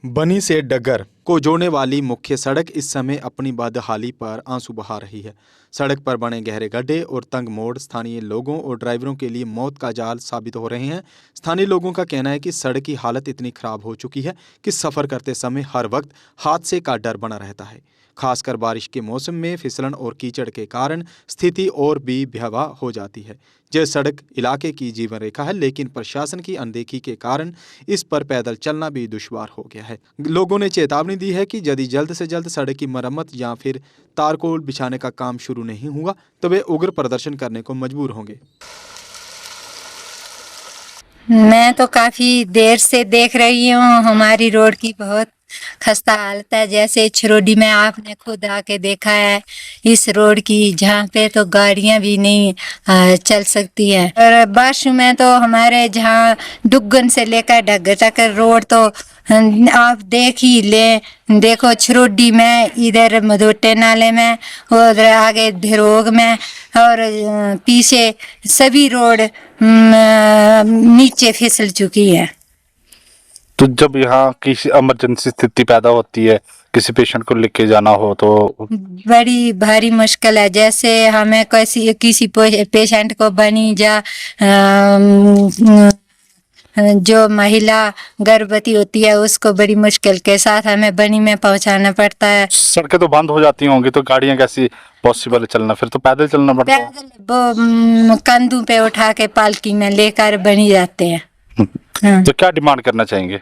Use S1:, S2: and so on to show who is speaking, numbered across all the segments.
S1: बनी से डगर को जोड़ने वाली मुख्य सड़क इस समय अपनी बदहाली पर आंसू बहा रही है। सड़क पर बने गहरे गड्ढे और तंग मोड़ स्थानीय लोगों और ड्राइवरों के लिए मौत का जाल साबित हो रहे हैं। स्थानीय लोगों का कहना है कि सड़क की हालत इतनी खराब हो चुकी है कि सफ़र करते समय हर वक्त हादसे का डर बना रहता है। खासकर बारिश के मौसम में फिसलन और कीचड़ के कारण स्थिति और भी भयावह हो जाती है। यह सड़क इलाके की जीवन रेखा है, लेकिन प्रशासन की अनदेखी के कारण इस पर पैदल चलना भी दुश्वार हो गया है। लोगों ने चेतावनी दी है कि यदि जल्द से जल्द सड़क की मरम्मत या फिर तारकोल बिछाने का काम शुरू नहीं हुआ तो वे उग्र प्रदर्शन करने को मजबूर होंगे।
S2: मैं तो काफी देर से देख रही हूँ, हमारी रोड की बहुत खस्ता हालत है। जैसे छिरोडी में आपने खुद आके देखा है इस रोड की, जहाँ पे तो गाड़ियां भी नहीं चल सकती हैं। और बारिश में तो हमारे जहाँ डुग्गन से लेकर ढग्गर तक रोड तो आप देख ही ले। देखो छिरोडी में, इधर मधोटे नाले में, और आगे धिरोग में, और पीछे सभी रोड नीचे फिसल चुकी है।
S3: तो जब यहाँ किसी इमरजेंसी स्थिति पैदा होती है, किसी पेशेंट को लेके जाना हो तो
S2: बड़ी भारी मुश्किल है। जैसे हमें किसी पेशेंट को बनी जा जो महिला गर्भवती होती है उसको बड़ी मुश्किल के साथ हमें बनी में पहुंचाना पड़ता है।
S3: सड़कें तो बंद हो जाती होंगी तो गाड़ियां कैसी पॉसिबल है चलना? फिर तो पैदल चलना पड़ता है।
S2: पैदल वो कंधों पे उठा के पालकी में लेकर बनी जाते हैं।
S3: तो क्या डिमांड करना चाहेंगे?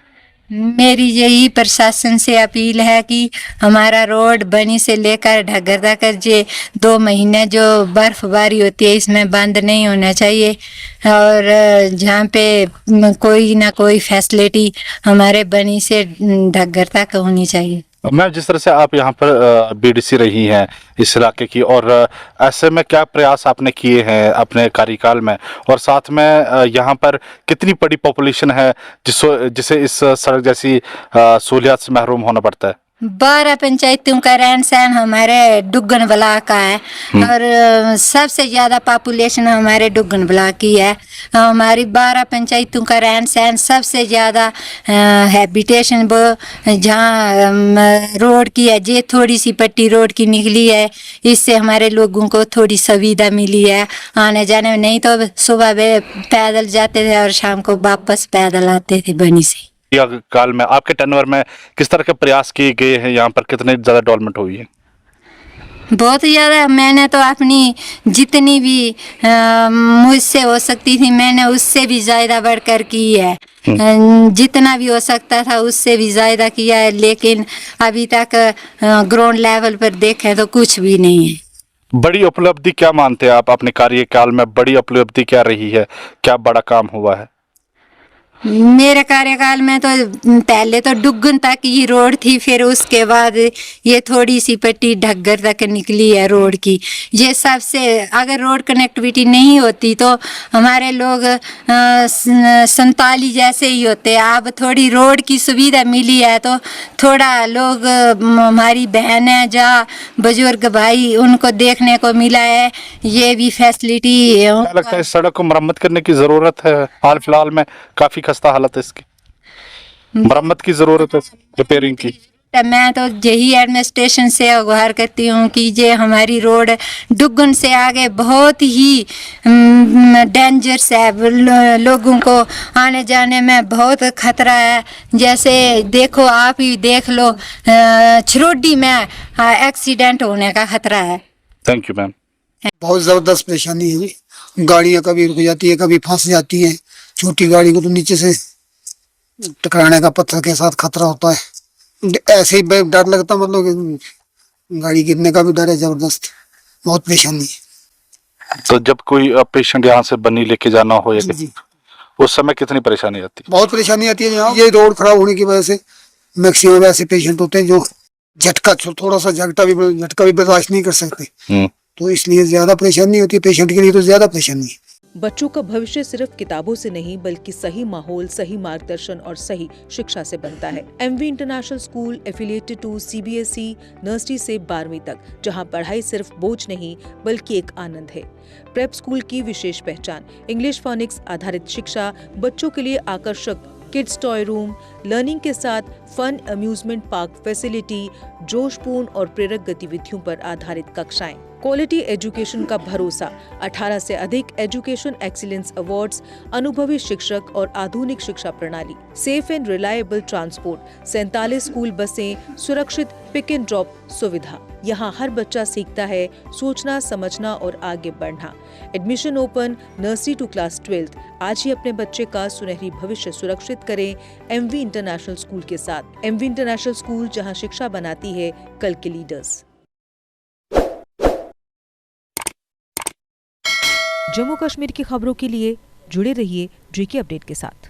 S2: मेरी यही प्रशासन से अपील है कि हमारा रोड बनी से लेकर ढग्गर तक जे 2 महीने जो बर्फबारी होती है इसमें बंद नहीं होना चाहिए, और जहाँ पे कोई ना कोई फैसिलिटी हमारे बनी से ढग्गर तक होनी चाहिए।
S3: मैम, जिस तरह से आप यहाँ पर बीडीसी रही हैं इस इलाके की, और ऐसे में क्या प्रयास आपने किए हैं अपने कार्यकाल में, और साथ में यहाँ पर कितनी बड़ी पॉपुलेशन है जिसे इस सड़क जैसी सहूलियत से महरूम होना पड़ता है?
S2: 12 पंचायतों का रहन सहन हमारे डुग्गन ब्लॉक का है, और सबसे ज्यादा पॉपुलेशन हमारे डुग्गन ब्लॉक की है। हमारी 12 पंचायतों का रहन सहन सबसे ज्यादा हैबिटेशन वो जहाँ रोड की है, जे थोड़ी सी पट्टी रोड की निकली है, इससे हमारे लोगों को थोड़ी सुविधा मिली है आने जाने में। नहीं तो सुबह वे पैदल जाते थे और शाम को वापस पैदल आते थे बनी से।
S3: काल में आपके टर्नओवर में किस तरह के प्रयास किए गए हैं? यहाँ पर कितने ज्यादा डेवलपमेंट हुई है?
S2: बहुत ज़्यादा। मैंने तो अपनी जितनी भी मुझसे हो सकती थी मैंने उससे भी ज़्यादा बढ़कर की है। जितना भी हो सकता था उससे भी ज़्यादा किया है, लेकिन अभी तक ग्राउंड लेवल पर देखें तो कुछ भी नहीं है।
S3: बड़ी उपलब्धि क्या मानते हैं आप अपने कार्यकाल में? बड़ी उपलब्धि क्या रही है? क्या बड़ा काम हुआ है?
S2: मेरे कार्यकाल में तो पहले तो डुग्गन तक ही रोड थी, फिर उसके बाद ये थोड़ी सी पट्टी ढग्गर तक निकली है रोड की। ये सबसे, अगर रोड कनेक्टिविटी नहीं होती तो हमारे लोग संताली जैसे ही होते। अब थोड़ी रोड की सुविधा मिली है तो थोड़ा लोग, हमारी बहन है जा बुजुर्ग भाई, उनको देखने को मिला है। ये भी फैसिलिटी
S3: लगता है सड़क को मरम्मत करने की जरूरत है। हाल फिलहाल में काफी खस्ता हालत है, इसकी मरम्मत की जरूरत है, रिपेयरिंग की।
S2: मैं तो यही एडमिनिस्ट्रेशन से गुहार करती हूँ कि ये हमारी रोड डुग्गन से आगे बहुत ही डेंजरस है। लोगों को आने जाने में बहुत खतरा है। जैसे देखो, आप ही देख लो, छिरोडी में एक्सीडेंट होने का खतरा है।
S3: Thank you ma'am.
S4: बहुत जबरदस्त परेशानी है जी। गाड़ियाँ कभी रुक जाती है, कभी फंस जाती है। छोटी गाड़ी को तो नीचे से टकराने का पत्थर के साथ खतरा होता है। ऐसे ही डर लगता, मतलब गाड़ी गिरने का भी डर है जबरदस्त। बहुत परेशानी है।
S3: तो जब कोई पेशेंट यहाँ से बनी लेके जाना हो या उस समय कितनी परेशानी आती है?
S4: बहुत परेशानी आती है। यहाँ ये रोड खराब होने की वजह से मैक्सिमम ऐसे पेशेंट होते हैं जो थोड़ा सा झटका भी बर्दाश्त नहीं कर सकते, तो इसलिए ज्यादा परेशानी होती है पेशेंट के लिए। तो ज्यादा परेशानी है।
S5: बच्चों का भविष्य सिर्फ किताबों से नहीं बल्कि सही माहौल, सही मार्गदर्शन और सही शिक्षा से बनता है। MV international school affiliated to CBSE nursery से 12वीं तक, जहां पढ़ाई सिर्फ बोझ नहीं बल्कि एक आनंद है। प्रेप स्कूल की विशेष पहचान इंग्लिश फोनिक्स आधारित शिक्षा, बच्चों के लिए आकर्षक किड्स टॉय रूम, लर्निंग के साथ फन अम्यूजमेंट पार्क फैसिलिटी, जोशपूर्ण और प्रेरक गतिविधियों पर आधारित कक्षाएं, क्वालिटी एजुकेशन का भरोसा, 18 से अधिक एजुकेशन एक्सीलेंस अवार्ड्स, अनुभवी शिक्षक और आधुनिक शिक्षा प्रणाली, safe and reliable transport, 47 school बसें, सुरक्षित पिक एंड ड्रॉप सुविधा। यहाँ हर बच्चा सीखता है सोचना, समझना और आगे बढ़ना। Admission open nursery to class 12। आज ही अपने बच्चे का सुनहरी भविष्य सुरक्षित करें एमवी इंटरनेशनल स्कूल के साथ। एमवी इंटरनेशनल स्कूल, जहाँ शिक्षा बनाती है कल के लीडर्स। जम्मू कश्मीर की खबरों के लिए जुड़े रहिए जीके अपडेट के साथ।